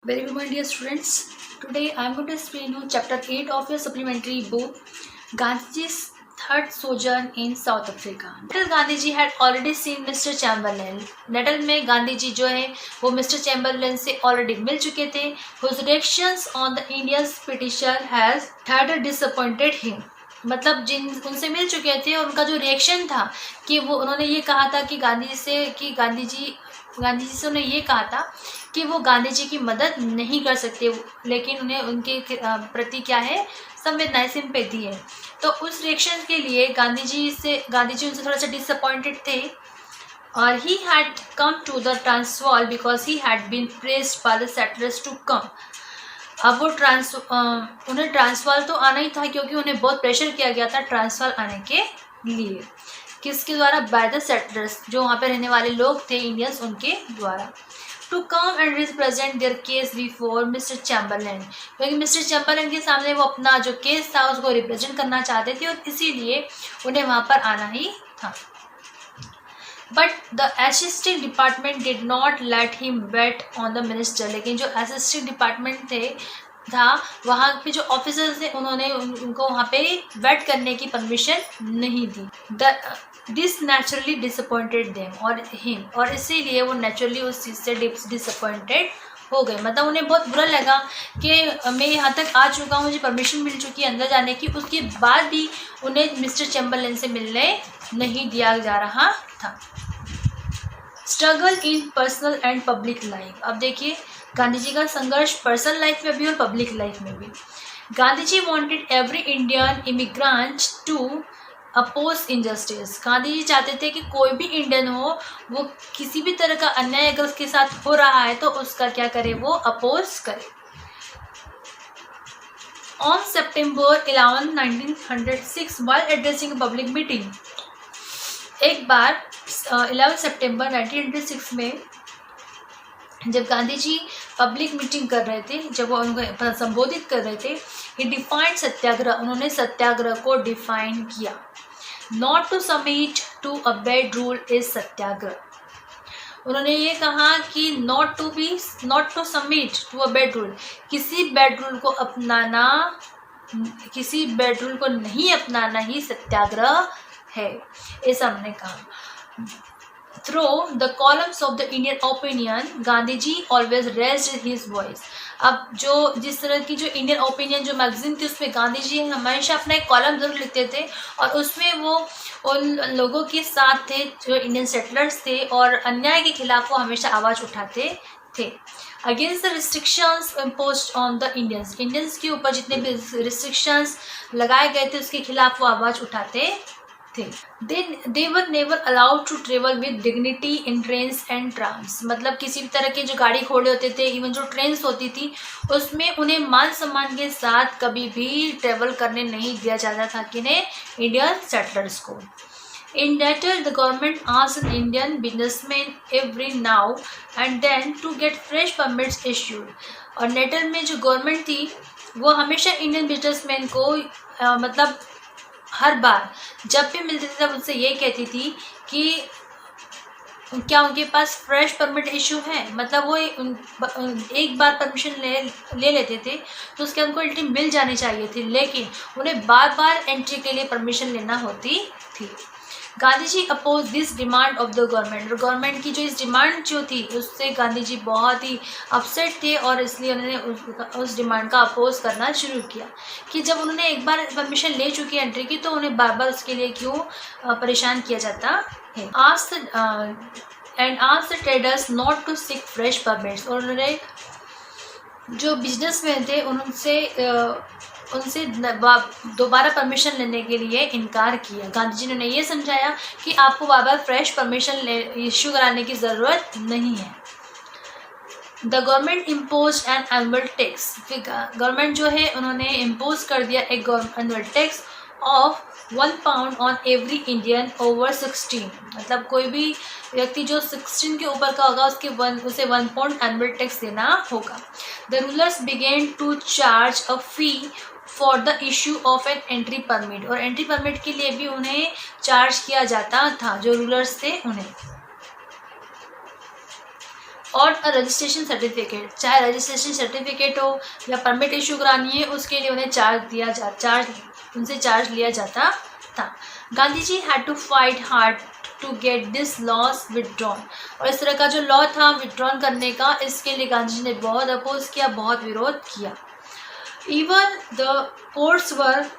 Very good morning, dear students. Today I am going to explain you chapter 8 of your supplementary book, Gandhiji's third sojourn in South Africa. Little Gandhiji had already seen Mr. Chamberlain. Letter में गांधी जी जो है वो mister Chamberlain से already मिल चुके थे. Whose reactions on the India's petition had disappointed him. मतलब जिन उनसे मिल चुके थे उनका जो रिएक्शन था कि वो उन्होंने ये कहा था कि गांधी जी से उन्हें ये कहा था कि वो गांधी जी की मदद नहीं कर सकते, लेकिन उन्हें उनके प्रति क्या है संवेदनाएं सिंपैथी है. तो उस रिएक्शन के लिए गांधी जी उनसे थोड़ा सा डिसअपॉइंटेड थे. और he had come to the Transvaal because he had been pressed by the settlers to come. अब वो उन्हें ट्रांसवाल तो आना ही था क्योंकि उन्हें बहुत प्रेशर किया गया था ट्रांसवाल आने के लिए. किसके द्वारा? बाय द सेटलर्स, जो वहाँ पे रहने वाले लोग थे इंडियंस, उनके द्वारा. To come and represent their case before mister Chamberlain, क्योंकि मिस्टर चैम्बरलेन के सामने वो अपना जो केस था उसको रिप्रेजेंट करना चाहते थे और इसीलिए उन्हें वहाँ पर आना ही था. But the assisting department did not let him wait on the minister. लेकिन जो असिस्टिंग डिपार्टमेंट था वहाँ पे जो ऑफिसर्स थे उन्होंने उनको वहाँ पे वेट करने की परमिशन नहीं दी. दिस नेचुरली डिसअपॉइंटेड देम और हिम, और इसीलिए वो नेचुरली उस चीज़ से डिसअपॉइंटेड हो गए. मतलब उन्हें बहुत बुरा लगा कि मैं यहाँ तक आ चुका हूँ, मुझे परमिशन मिल चुकी है अंदर जाने की, उसके बाद भी उन्हें मिस्टर चैम्बरलेन से मिलने नहीं दिया जा रहा था. Struggle in personal and public life. अब देखिए गांधी जी का संघर्ष पर्सनल लाइफ में भी और पब्लिक लाइफ में भी. Gandhi ji wanted every Indian immigrant to oppose injustice. Gandhi ji चाहते थे कि कोई भी इंडियन हो वो किसी भी तरह का अन्याय अगर उसके साथ हो रहा है तो उसका क्या करे, वो अपोज करे. On September 11, 1906 while addressing a public meeting, एक बार 11 सितंबर 1906 में जब गांधी जी पब्लिक मीटिंग कर रहे थे, जब वो उनको संबोधित कर रहे थे, ही डिफाइंड सत्याग्रह. उन्होंने सत्याग्रह को डिफाइन किया. Not to submit to a bad rule is satyagraha. उन्होंने ये कहा कि not to submit to a bad rule, किसी बेड रूल को नहीं अपनाना ही सत्याग्रह है, ऐसा हमने कहा. Through the columns of the Indian Opinion Gandhi ji always raised his voice. अब जिस तरह की जो इंडियन ओपिनियन जो मैगजीन थी उसमें गांधी जी हमेशा अपना एक कॉलम जरूर लिखते थे और उसमें वो उन लोगों के साथ थे जो इंडियन सेटलर्स थे और अन्याय के खिलाफ वो हमेशा आवाज़ उठाते थे. Against the restrictions imposed on the Indians के ऊपर जितने भी रिस्ट्रिक्शंस लगाए गए थे उसके खिलाफ वो आवाज़ उठाते थे. They were never allowed to travel with dignity in trains and trams. मतलब किसी भी तरह के जो गाड़ी घोड़े होते थे, इवन जो ट्रेन्स होती थी उसमें उन्हें मान सम्मान के साथ कभी भी ट्रेवल करने नहीं दिया जाता था किन्हें, इंडियन सेटलर्स को. In letter, the government asked an Indian businessman every now and then to get fresh permits issued. और लेटर में जो गवर्नमेंट थी वो हमेशा इंडियन बिजनेसमैन को मतलब हर बार जब भी मिलती थी तब उनसे ये कहती थी कि क्या उनके पास फ्रेश परमिट इशू है. मतलब वो एक बार परमिशन ले लेते थे तो उसके उनको एंट्री मिल जानी चाहिए थी, लेकिन उन्हें बार बार एंट्री के लिए परमिशन लेना होती थी. Gandhi ji oppose this demand of the government. और गवर्नमेंट की जो इस डिमांड जो थी उससे गांधी जी बहुत ही अपसेट थे और इसलिए उन्होंने उस डिमांड का अपोज करना शुरू किया कि जब उन्होंने एक बार परमिशन ले चुकी है एंट्री की तो उन्हें बार बार उसके लिए क्यों परेशान किया जाता है. Ask the traders not to seek fresh permits. और उन्होंने जो बिजनेसमैन थे उनसे दोबारा परमिशन लेने के लिए इनकार किया. गांधी जी ने ये समझाया कि आपको बार बार फ्रेश परमिशन इश्यू कराने की ज़रूरत नहीं है. The government impose an annual tax. Government जो है उन्होंने इम्पोज कर दिया एक annual tax of £1 on every Indian over 16. मतलब कोई भी व्यक्ति जो 16 के ऊपर का होगा उसे £1 एनुअल टैक्स देना होगा. The rulers begin to charge a fee for the issue of an entry permit. और एंट्री परमिट के लिए भी उन्हें चार्ज किया जाता था जो रूलर्स थे उन्हें. और अ रजिस्ट्रेशन सर्टिफिकेट, चाहे रजिस्ट्रेशन सर्टिफिकेट हो या परमिट इशू करानी है, उसके लिए उन्हें उनसे चार्ज लिया जाता था। Gandhi ji had to fight hard to get this laws withdrawn, और इस तरह का जो लॉ था विदड्रॉन करने का, इसके लिए गांधी जी ने बहुत अपोज किया, बहुत विरोध किया। Even the courts were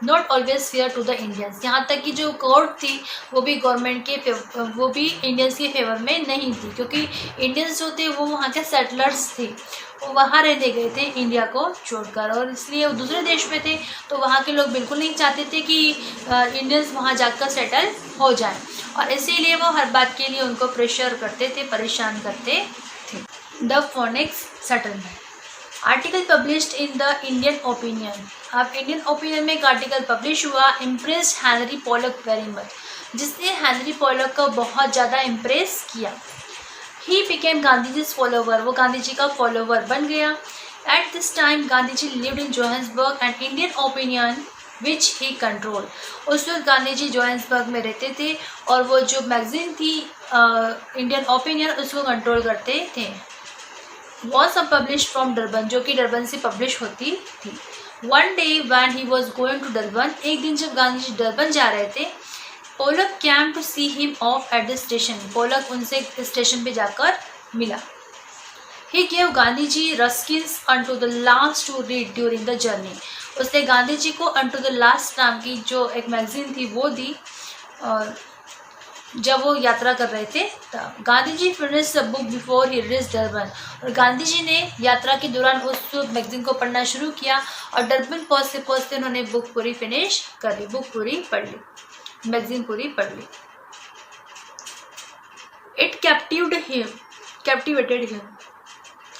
not always fair to the Indians, यहाँ तक कि जो कोर्ट थी वो भी इंडियंस के फेवर में नहीं थी, क्योंकि इंडियंस जो थे वो वहाँ के सेटलर्स थे, वो वहाँ रहने गए थे इंडिया को छोड़कर, और इसलिए वो दूसरे देश में थे, तो वहाँ के लोग बिल्कुल नहीं चाहते थे कि इंडियंस वहाँ जाकर सेटल हो जाए, और इसीलिए वो हर बात के लिए उनको प्रेशर करते थे, परेशान करते थे। The phoenix settlement article published in the Indian opinion, अब इंडियन ओपिनियन में एक आर्टिकल पब्लिश हुआ, impressed Henry Pollock very much, जिसने हेनरी पॉलक को बहुत ज़्यादा इम्प्रेस किया। ही बिकेम गांधीजीज फॉलोवर, वो गांधी जी का फॉलोवर बन गया। At this time Gandhi ji lived in Johannesburg and Indian Opinion which he control, उस वक्त गांधी जी जोहान्सबर्ग में रहते थे, और वो जो मैगजीन थी इंडियन ओपिनियन उसको कंट्रोल करते थे। वॉज पब्लिश फ्रॉम डरबन, जो कि डरबन से पब्लिश होती थी। One day when he was going to Durban, एक दिन जब गांधी जी डरबन जा रहे थे, Polak came to see him off at the station, Polak उनसे स्टेशन पे जाकर मिला। He gave Gandhi ji Ruskin's unto the last to read during the journey, उसने गांधी जी को अनटू द लास्ट नाम की जो एक मैगजीन थी वो दी, और जब वो यात्रा कर रहे थे तब। Gandhi ji finish the book before he reach Durban, और गांधी जी ने यात्रा के दौरान उस मैगजीन को पढ़ना शुरू किया, और डरबन पहुँचते पहुँचते उन्होंने बुक पूरी फिनिश कर ली, बुक पूरी पढ़ ली, मैगजीन पूरी पढ़ ली। इट कैप्टिवेटेड हिम,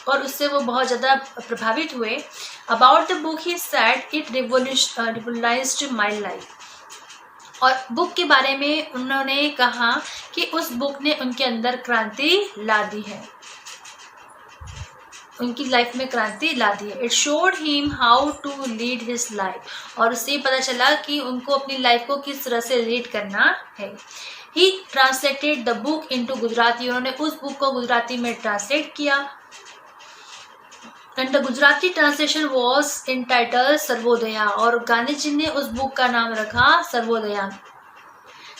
और उससे वो बहुत ज़्यादा प्रभावित हुए। About the book he said it revolutionized my life, और बुक के बारे में उन्होंने कहा कि उस बुक ने उनके अंदर क्रांति ला दी है, उनकी लाइफ में क्रांति ला दी है। It showed him how to lead his life, और उससे पता चला कि उनको अपनी लाइफ को किस तरह से लीड करना है। He translated the book into Gujarati, उन्होंने उस बुक को गुजराती में ट्रांसलेट किया, and the Gujarati translation was entitled Sarvodaya, और गांधी जी ने उस बुक का नाम रखा Sarvodaya.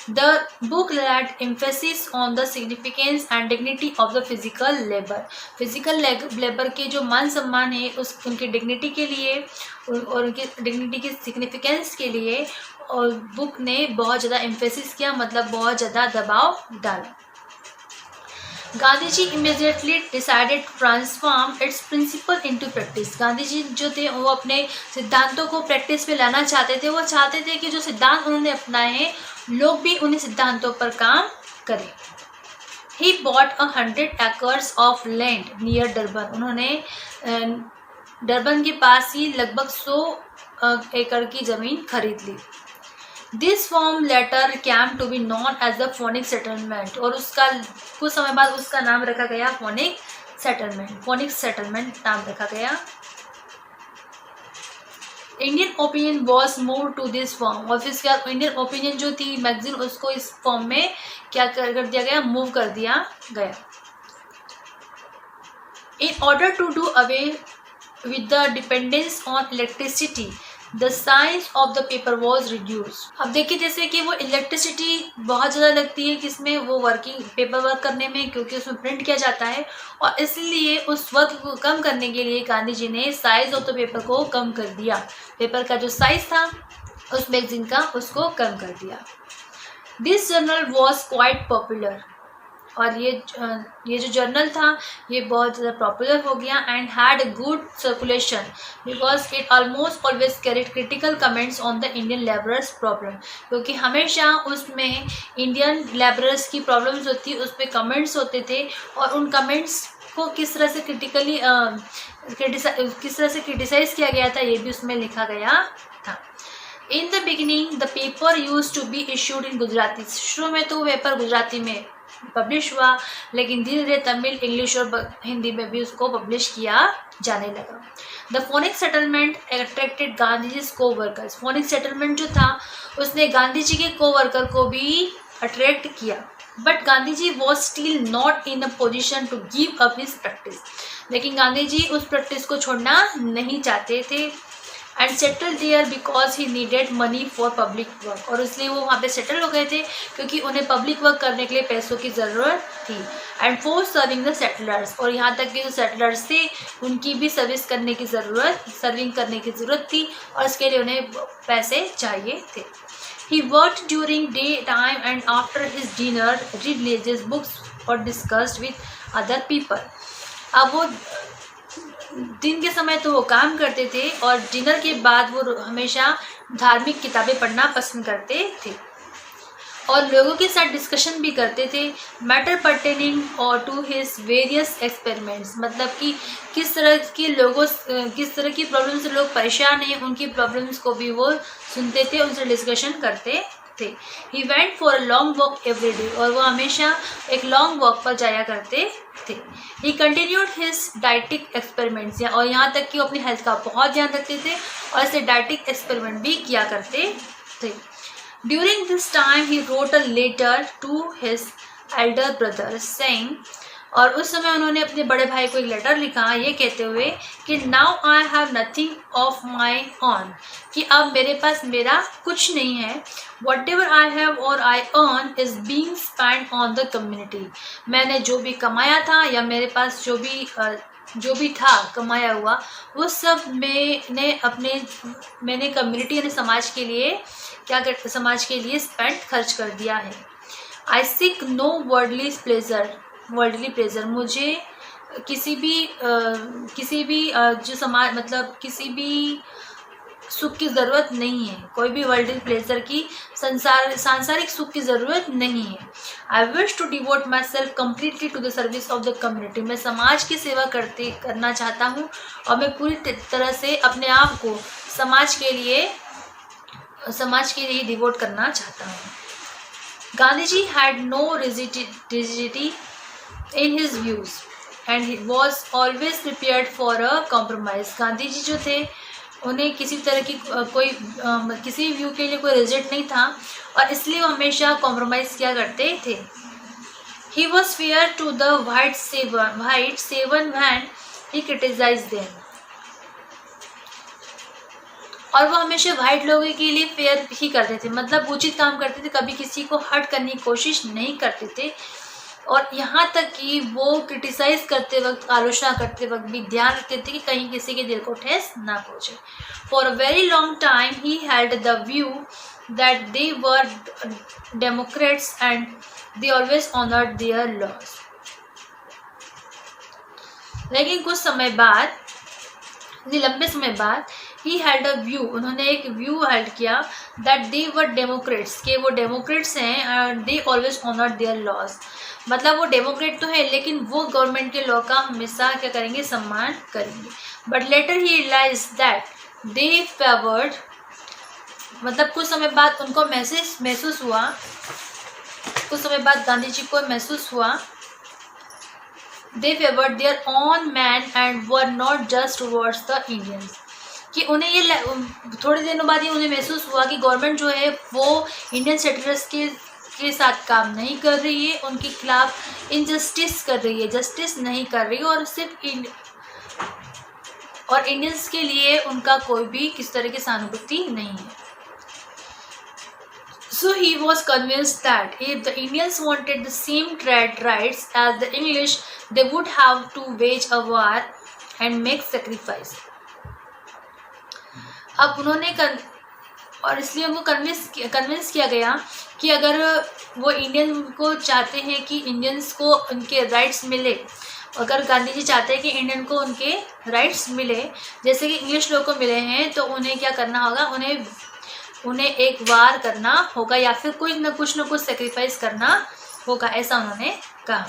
The book laid emphasis on the significance and dignity of the physical labour, physical labour के जो मान सम्मान है उस उनकी डिग्निटी के लिए और उनकी डिग्निटी की सिग्निफिकेंस के लिए, और बुक ने बहुत ज़्यादा एम्फेसिस किया, मतलब बहुत ज़्यादा दबाव डाला। Gandhi ji immediately decided to transform its principle into practice, Gandhi ji जो थे वो अपने सिद्धांतों को प्रैक्टिस में लाना चाहते थे, वो चाहते थे कि जो सिद्धांत उन्होंने अपनाए हैं लोग भी उन्हीं सिद्धांतों पर काम करें। He bought 100 acres of land near Durban, उन्होंने डरबन के पास ही लगभग 100 एकड़ की ज़मीन खरीद ली। This farm later came to be known as the Phoenix settlement, और उसका कुछ समय बाद उसका नाम रखा गया फोनिक सेटलमेंट नाम रखा गया। Indian Opinion was move to this farm, और फिर इसके बाद इंडियन ओपिनियन जो थी मैगजीन उसको इस फॉर्म में क्या कर दिया गया, मूव कर दिया गया। In order to do away with the dependence on electricity the size of the paper was reduced, अब देखिए जैसे कि वो इलेक्ट्रिसिटी बहुत ज़्यादा लगती है किसमें, वो पेपर वर्क करने में, क्योंकि उसमें प्रिंट किया जाता है, और इसलिए उस वर्क को कम करने के लिए गांधी जी ने साइज ऑफ द पेपर को कम कर दिया, पेपर का जो साइज था उस मैगजीन का उसको कम कर दिया। This journal was quite popular, और ये जो जर्नल था ये बहुत ज़्यादा पॉपुलर हो गया, and had good circulation because it almost always carried critical comments on the Indian labourers problem, क्योंकि हमेशा उसमें इंडियन लेबरर्स की प्रॉब्लम्स होती, उस पर कमेंट्स होते थे, और उन कमेंट्स को किस तरह से क्रिटिसाइज किया गया था ये भी उसमें लिखा गया था। In the beginning the paper use to be issued in Gujarati, शुरू में तो पेपर गुजराती में पब्लिश हुआ, लेकिन धीरे धीरे तमिल, इंग्लिश और हिंदी में भी उसको पब्लिश किया जाने लगा। The Phoenix settlement attracted Gandhi ji को वर्कर्स, फोनिक सेटलमेंट जो था उसने गांधी जी के को वर्कर को भी अट्रैक्ट किया। But Gandhi ji was still not in a position to give up his practice. लेकिन गांधी जी उस प्रैक्टिस को छोड़ना नहीं चाहते थे। And settle there because he needed money for public work, और इसलिए वो वहाँ पे सेटल हो गए थे क्योंकि उन्हें पब्लिक वर्क करने के लिए पैसों की ज़रूरत थी। And for serving the settlers, और यहाँ तक कि जो सेटलर्स थे उनकी भी सर्विंग करने की ज़रूरत थी, और इसके लिए उन्हें पैसे चाहिए थे। He worked during daytime and after his dinner read religious books or discussed with other people. अब वो दिन के समय तो वो काम करते थे और डिनर के बाद वो हमेशा धार्मिक किताबें पढ़ना पसंद करते थे और लोगों के साथ डिस्कशन भी करते थे। मैटर पर्टेनिंग और टू हिज वेरियस एक्सपेरिमेंट्स, मतलब कि किस तरह की प्रॉब्लम से लोग परेशान हैं, उनकी प्रॉब्लम्स को भी वो सुनते थे, उनसे डिस्कशन करते थे। He went for a long walk every day, और वो हमेशा एक लॉन्ग वॉक पर जाया करते थे। ही कंटिन्यूड हिज डाइटिक एक्सपेरिमेंट्स, और यहाँ तक कि वो अपनी हेल्थ का बहुत ध्यान रखते थे और ऐसे डाइटिक एक्सपेरिमेंट भी किया करते थे। During this time he wrote a letter to his elder brother saying, और उस समय उन्होंने अपने बड़े भाई को एक लेटर लिखा ये कहते हुए कि now I have nothing of my on, कि अब मेरे पास मेरा कुछ नहीं है। वट एवर आई हैव और I earn is being spent on the community, मैंने जो भी कमाया था या मेरे पास जो भी था कमाया हुआ वो सब मैंने कम्युनिटी यानी समाज के लिए खर्च कर दिया है। I seek no worldly pleasure, मुझे किसी भी जो समाज मतलब किसी भी सुख की ज़रूरत नहीं है, कोई भी वर्ल्डली प्लेजर की सांसारिक सुख की ज़रूरत नहीं है। I wish to devote myself completely to the service of the community, मैं समाज की सेवा करना चाहता हूँ और मैं पूरी तरह से अपने आप को समाज के लिए डिवोट करना चाहता हूँ। Gandhi ji had no rigidity in his views and he was always prepared for a compromise, Gandhi ji जो थे उन्हें किसी तरह की किसी व्यू के लिए कोई रिजिड नहीं था और इसलिए वो हमेशा कॉम्प्रोमाइज़ किया करते थे। He was fair to the whites even when he criticised them, और वो हमेशा वाइट लोगों के लिए फेयर ही करते थे, मतलब उचित काम करते थे, कभी किसी को हर्ट करने की कोशिश नहीं करते थे। और यहाँ तक कि वो क्रिटिसाइज करते वक्त, आलोचना करते वक्त भी ध्यान रखते थे कि कहीं किसी के दिल को ठेस ना पहुँचे। For a very long time he had the view that they were democrats and they always honoured their laws, लेकिन कुछ समय बाद, लंबे समय बाद, ही हैड अ व्यू, उन्होंने एक व्यू हेल्ड किया दैट दे वर डेमोक्रेट्स, के वो डेमोक्रेट्स हैं and they always honoured their laws, मतलब वो डेमोक्रेट तो है लेकिन वो गवर्नमेंट के लॉ का हमेशा क्या करेंगे, सम्मान करेंगे। But later he realise that they favoured, मतलब कुछ समय बाद उनको महसूस हुआ, कुछ समय बाद गांधी जी को महसूस हुआ they favoured their own man and were not just towards the Indians, कि उन्हें ये थोड़े दिनों बाद ही उन्हें महसूस हुआ कि गवर्नमेंट जो है वो इंडियन सेटलर्स के साथ काम नहीं कर रही है, उनके खिलाफ इनजस्टिस कर रही है, जस्टिस नहीं कर रही है, और सिर्फ इंडियंस के लिए उनका कोई भी किस तरह की सहानुभूति नहीं है। So he was convinced that if the Indians wanted the same trade rights as the English, they would have to wage a war and make sacrifice. अब उन्होंने और इसलिए उनको कन्विंस किया गया कि अगर वो इंडियन को चाहते हैं कि इंडियंस को उनके राइट्स मिले, अगर गांधी जी चाहते हैं कि इंडियन को उनके राइट्स मिले जैसे कि इंग्लिश लोग को मिले हैं, तो उन्हें क्या करना होगा, उन्हें एक वार करना होगा या फिर कुछ न कुछ सेक्रीफाइस करना होगा, ऐसा उन्होंने कहा।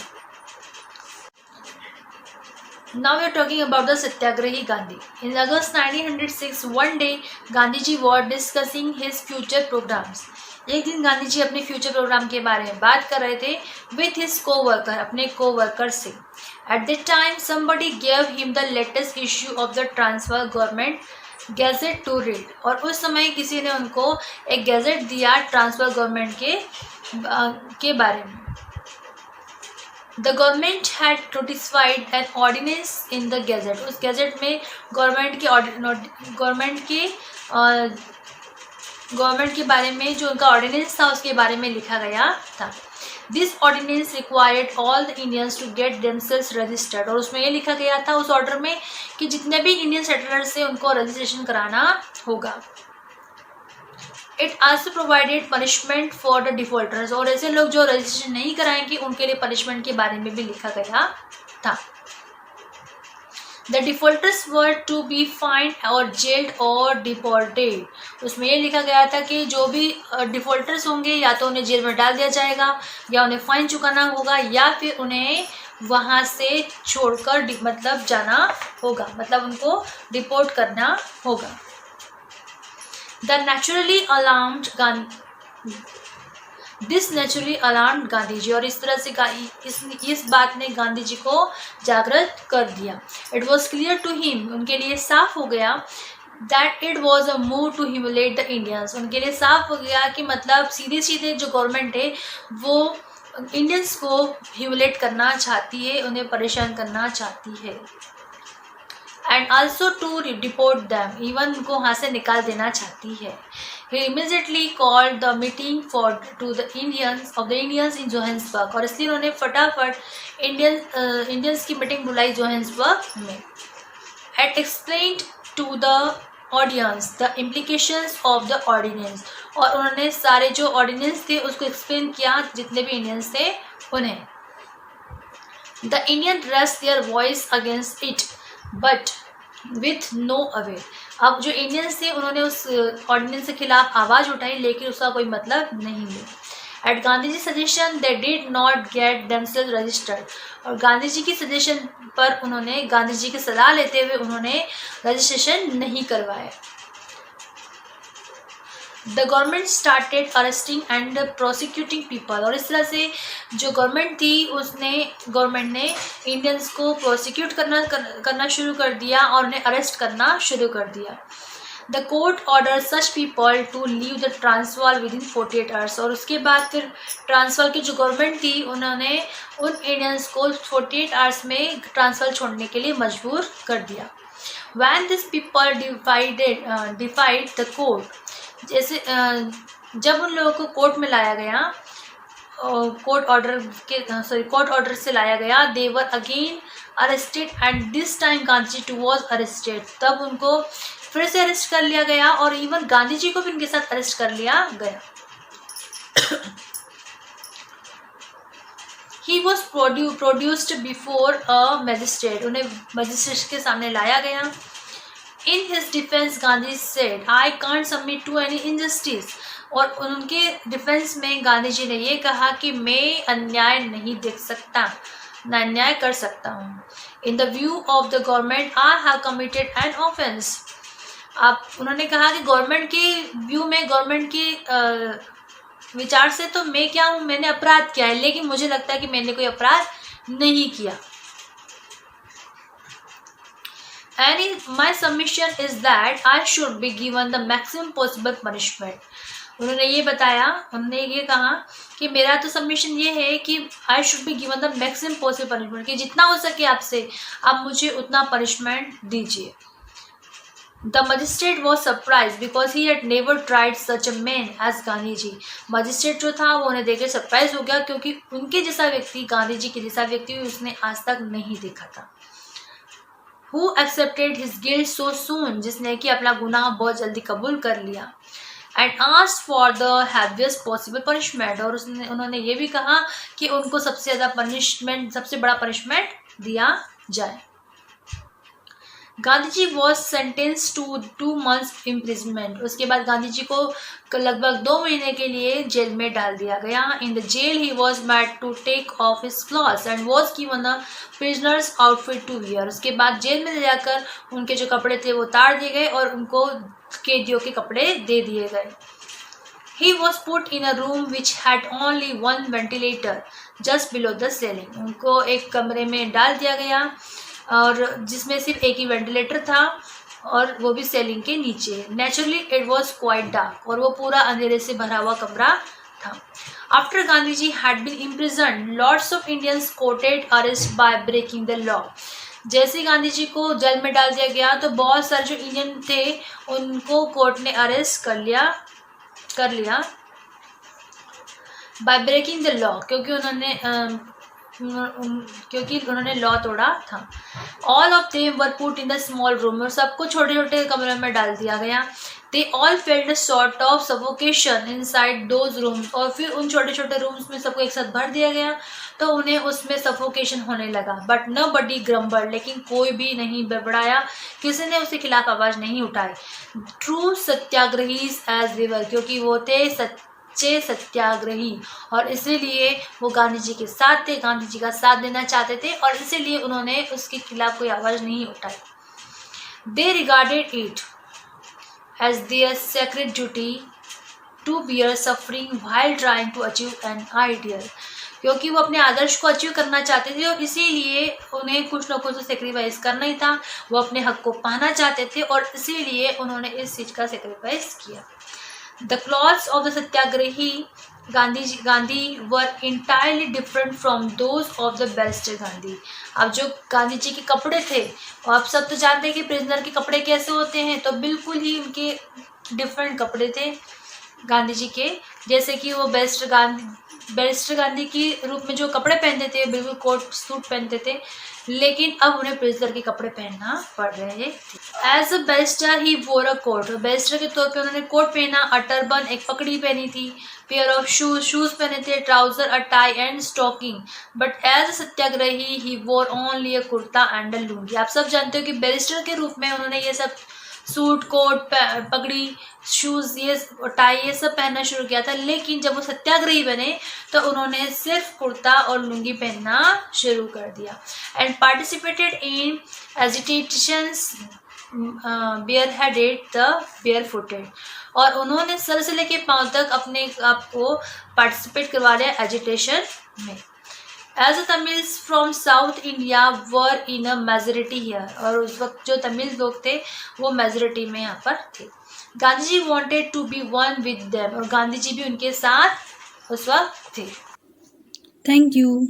Now we are talking about the Satyagrahi Gandhi. In August 1906, one day Gandhi ji was discussing his future programs. एक दिन गांधी जी अपने फ्यूचर प्रोग्राम के बारे में बात कर रहे थे with his co-worker, अपने co-worker से। At that time, somebody gave him the latest issue of the Transvaal Government Gazette to read. और उस समय किसी ने उनको एक गैजेट दिया ट्रांसफर गवर्नमेंट के बारे में। The government had notified an ordinance in the gazette, उस गैजेट में गवर्नमेंट के बारे में जो उनका ऑर्डिनेंस था उसके बारे में लिखा गया था। This ordinance required all the Indians to get themselves registered, और उसमें ये लिखा गया था उस ऑर्डर में कि जितने भी इंडियन सेटलर्स हैं उनको रजिस्ट्रेशन कराना होगा। It also provided punishment for the defaulters, और ऐसे लोग जो रजिस्ट्रेशन नहीं कराएंगे उनके लिए पनिशमेंट के बारे में भी लिखा गया था। The defaulters were to be fined और जेल्ड और डिपोर्टेड, उसमें ये लिखा गया था कि जो भी डिफॉल्टर्स होंगे या तो उन्हें जेल में डाल दिया जाएगा या उन्हें फाइन चुकाना होगा या फिर उन्हें वहाँ से छोड़कर मतलब जाना होगा, मतलब उनको डिपोर्ट करना होगा। The naturally alarmed this naturally alarm Gandhi ji, और इस तरह से इस बात ने गांधी जी को जागृत कर दिया। It was clear to him, उनके लिए साफ हो गया that it was a move to humiliate the Indians, उनके लिए साफ हो गया कि मतलब सीधे सीधे जो गवर्नमेंट है वो इंडियंस को ह्यूमिलेट करना चाहती है, उन्हें परेशान करना चाहती है। And also to deport them, even उनको वहाँ से निकाल देना चाहती है। He immediately called the meeting to the Indians in Johannesburg, और इसलिए उन्होंने फटाफट इंडियंस की मीटिंग बुलाई जोहान्सबर्ग में। And explained to the audience the implications of the ordinance, और उन्होंने सारे जो ऑर्डिनेंस थे उसको एक्सप्लेन किया जितने भी इंडियंस थे उन्हें। The Indian raised their voice against it but with no avail, अब जो इंडियंस थे उन्होंने उस ऑर्डिनेंस के खिलाफ आवाज़ उठाई लेकिन उसका कोई मतलब नहीं है। At Gandhi ji suggestion they did not get themselves registered, और गांधी जी की सजेशन पर उन्होंने, गांधी जी की सलाह लेते हुए उन्होंने रजिस्ट्रेशन नहीं करवाया। The government started arresting and prosecuting people, और इस तरह से जो गवर्नमेंट थी गवर्नमेंट ने इंडियंस को प्रोसिक्यूट करना शुरू कर दिया और उन्हें अरेस्ट करना शुरू कर दिया। The court order such people to leave the Transvaal within 48 hours, और उसके बाद फिर ट्रांसवाल की जो गवर्नमेंट थी उन्होंने उन इंडियंस को 48 आवर्स में ट्रांसवाल छोड़ने के लिए मजबूर कर दिया। When this people डिफाइड the court, जैसे जब उन लोगों को कोर्ट में लाया गया, कोर्ट ऑर्डर से लाया गया, they were again arrested and this time Gandhi ji too was arrested, तब उनको फिर से अरेस्ट कर लिया गया और इवन गांधी जी को भी उनके साथ अरेस्ट कर लिया गया। He was produced before a magistrate, उन्हें मजिस्ट्रेट के सामने लाया गया। In his defense, Gandhi said, "I can't submit to any injustice." और उनके डिफेंस में गांधी जी ने ये कहा कि मैं अन्याय नहीं देख सकता, न अन्याय कर सकता हूँ। In the view of the government, I have committed an offense. उन्होंने कहा कि गवर्नमेंट के व्यू में, गवर्नमेंट के विचार से तो मैं क्या हूँ, मैंने अपराध किया है, लेकिन मुझे लगता है कि मैंने कोई अपराध नहीं किया। And my submission is that I should be given the maximum possible punishment. उन्होंने ये बताया, उन्होंने ये कहा कि मेरा तो सबमिशन ये है कि I should be given the maximum possible punishment, कि जितना हो सके आपसे आप मुझे उतना पनिशमेंट दीजिए। The magistrate was surprised because he had never tried such a man as Gandhi ji. Magistrate जो था वो उन्हें देखकर सरप्राइज हो गया क्योंकि उनके जैसा व्यक्ति, गांधी जी के जैसा व्यक्ति उसने आज तक नहीं देखा था। Who accepted his guilt so soon, जिसने कि अपना गुनाह बहुत जल्दी कबूल कर लिया। And asked for the heaviest possible punishment, और उन्होंने ये भी कहा कि उनको सबसे ज़्यादा पनिशमेंट, सबसे बड़ा पनिशमेंट दिया जाए। Gandhi ji was sentence to 2 months imprisonment, उसके बाद गांधी जी को लगभग 2 महीने के लिए जेल में डाल दिया गया। In the jail he was made to take off his clothes and was given a prisoner's outfit to wear, उसके बाद जेल में ले जाकर उनके जो कपड़े थे वो उतार दिए गए और उनको कैदियों के कपड़े दे दिए गए। He was put in a room which had only 1 ventilator just below the ceiling, उनको एक कमरे में डाल दिया गया और जिसमें सिर्फ एक ही वेंटिलेटर था और वो भी सेलिंग के नीचे। Naturally it was quite dark, और वो पूरा अंधेरे से भरा हुआ कमरा था। After Gandhi ji had been imprisoned, lots of Indians courted arrest by breaking the law. जैसे गांधी जी को जेल में डाल दिया गया तो बहुत सारे जो इंडियन थे उनको कोर्ट ने अरेस्ट कर लिया बाय ब्रेकिंग द लॉ, क्योंकि उन्होंने लॉ तोड़ा था। All of them were put in the small room, और सबको छोटे छोटे कमरे में डाल दिया गया। They all failed sort of suffocation inside those rooms, और फिर उन छोटे छोटे रूम्स में सबको एक साथ भर दिया गया तो उन्हें उसमें सफोकेशन होने लगा। बट नो बडी ग्रम्बल, लेकिन कोई भी नहीं बड़बड़ाया, किसी ने उसके खिलाफ आवाज़ नहीं उठाई। ट्रू सत्याग्रहीज एज देवर, क्योंकि वो थे सच्चे सत्याग्रही और इसीलिए वो गांधी जी के साथ थे, गांधी जी का साथ देना चाहते थे और इसीलिए उन्होंने उसके खिलाफ कोई आवाज़ नहीं उठाई। They regarded it as their sacred duty to bear suffering while trying to achieve an ideal, क्योंकि वो अपने आदर्श को अचीव करना चाहते थे और इसीलिए उन्हें कुछ ना कुछ तो सेक्रीफाइस करना ही था। वो अपने हक को पाना चाहते थे और इसीलिए उन्होंने इस चीज़ का सेक्रीफाइस किया। The clothes of the satyagrahi Gandhi were entirely different from those of the barrister Gandhi. अब जो गांधी जी के कपड़े थे, और आप सब तो जानते हैं कि प्रिजनर के कपड़े कैसे होते हैं, तो बिल्कुल ही उनके डिफरेंट कपड़े थे गांधी जी के। जैसे कि वो बैरिस्टर गांधी की रूप में जो कपड़े पहनते थे बिल्कुल कोट सूट पहनते थे, लेकिन अब उन्हें प्रिजनर के कपड़े पहनना पड़ रहे थे। एज अ बैरिस्टर ही वोर अ कोट, बैरिस्टर के तौर पे उन्होंने कोट पहना, अ टर्बन एक पगड़ी पहनी थी, पेयर ऑफ शूज पहने थे, trouser, a tie and stocking. But as a satyagrahi he wore only a kurta and a lungi. आप सब जानते हो कि बैरिस्टर के रूप में उन्होंने ये सब सूट कोट पगड़ी शूज ये टाई ये सब पहनना शुरू किया था, लेकिन जब वो सत्याग्रही बने तो उन्होंने सिर्फ कुर्ता और लुंगी पहनना शुरू कर दिया। And participated in agitations bare headed the bare footed, और उन्होंने सर से लेके पांव तक अपने आप को पार्टिसिपेट करवा लिया एजिटेशन में। As a Tamils from south India were in a majority here, और उस वक्त जो तमिल लोग थे वो मेजोरिटी में यहाँ पर थे। Gandhi ji wanted to be one with them, और गांधी जी भी उनके साथ उस वक्त थे। Thank you.